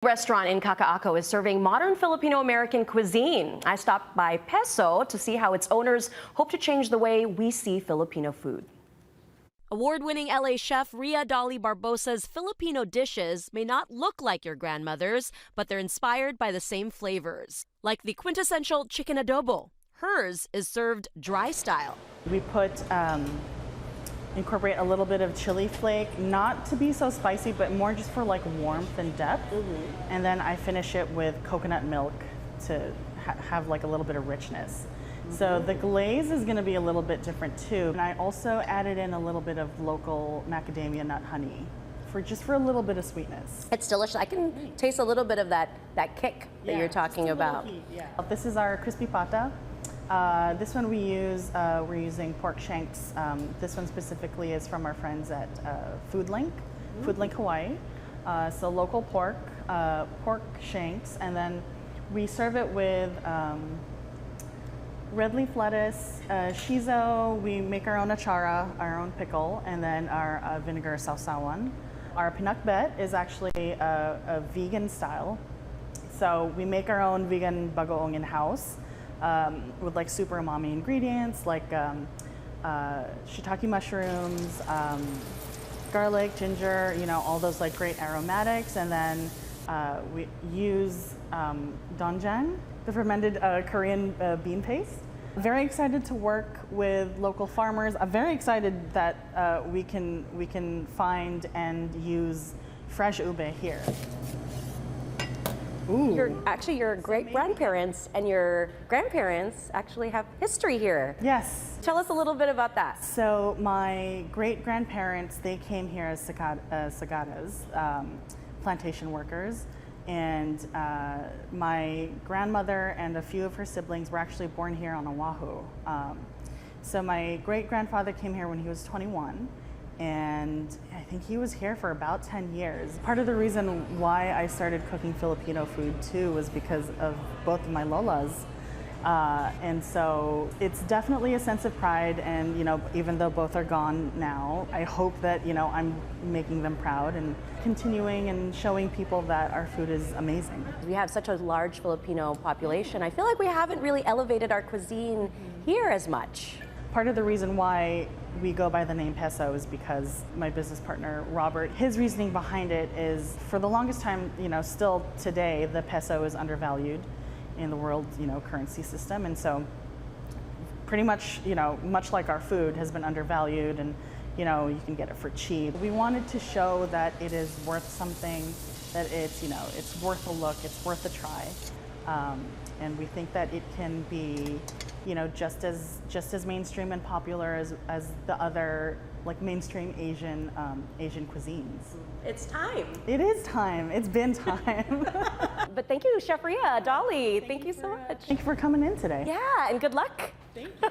Restaurant in Kakaako is serving modern Filipino-American cuisine. I stopped by Peso to see how its owners hope to change the way we see Filipino food. Award-winning LA chef Dolly Barbosa's Filipino dishes may not look like your grandmother's, but they're inspired by the same flavors. Like the quintessential chicken adobo. Hers is served dry style. We incorporate a little bit of chili flake, not to be so spicy, but more just for like warmth and depth. And then I finish it with coconut milk to have like a little bit of richness. So the glaze is gonna be a little bit different too. And I also added in a little bit of local macadamia nut honey for a little bit of sweetness. It's delicious. I can taste a little bit of that kick that you're talking about. Heat, This is our crispy pata. This one we're using pork shanks. This one specifically is from our friends at Food Link Hawaii. So local pork shanks, and then we serve it with red leaf lettuce, shiso. We make our own achara, our own pickle, and then our vinegar sausawan. Our pinakbet is actually a vegan style. So we make our own vegan bagoong in-house. With like super umami ingredients like shiitake mushrooms, garlic, ginger, all those like great aromatics. And then we use doenjang, the fermented Korean bean paste. Very excited to work with local farmers. I'm very excited that we can find and use fresh ube here. Your great-grandparents and your grandparents actually have history here. Yes. Tell us a little bit about that. So my great-grandparents, they came here as sagadas, plantation workers. And my grandmother and a few of her siblings were actually born here on Oahu. So my great-grandfather came here when he was 21. And I think he was here for about 10 years. Part of the reason why I started cooking Filipino food too was because of both of my lolas. And so it's definitely a sense of pride, and even though both are gone now, I hope that I'm making them proud and continuing and showing people that our food is amazing. We have such a large Filipino population. I feel like we haven't really elevated our cuisine here as much. Part of the reason why we go by the name Peso is because my business partner, Robert, his reasoning behind it is, for the longest time, still today, the peso is undervalued in the world, currency system. And so pretty much, much like our food has been undervalued, and, you can get it for cheap. We wanted to show that it is worth something, that it's, it's worth a look, it's worth a try. And we think that it can be, just as mainstream and popular as the other like mainstream Asian cuisines. It's time. It is time. It's been time. But thank you, Chef Dolly. Thank you so much. Thank you for coming in today. Yeah, and good luck. Thank you.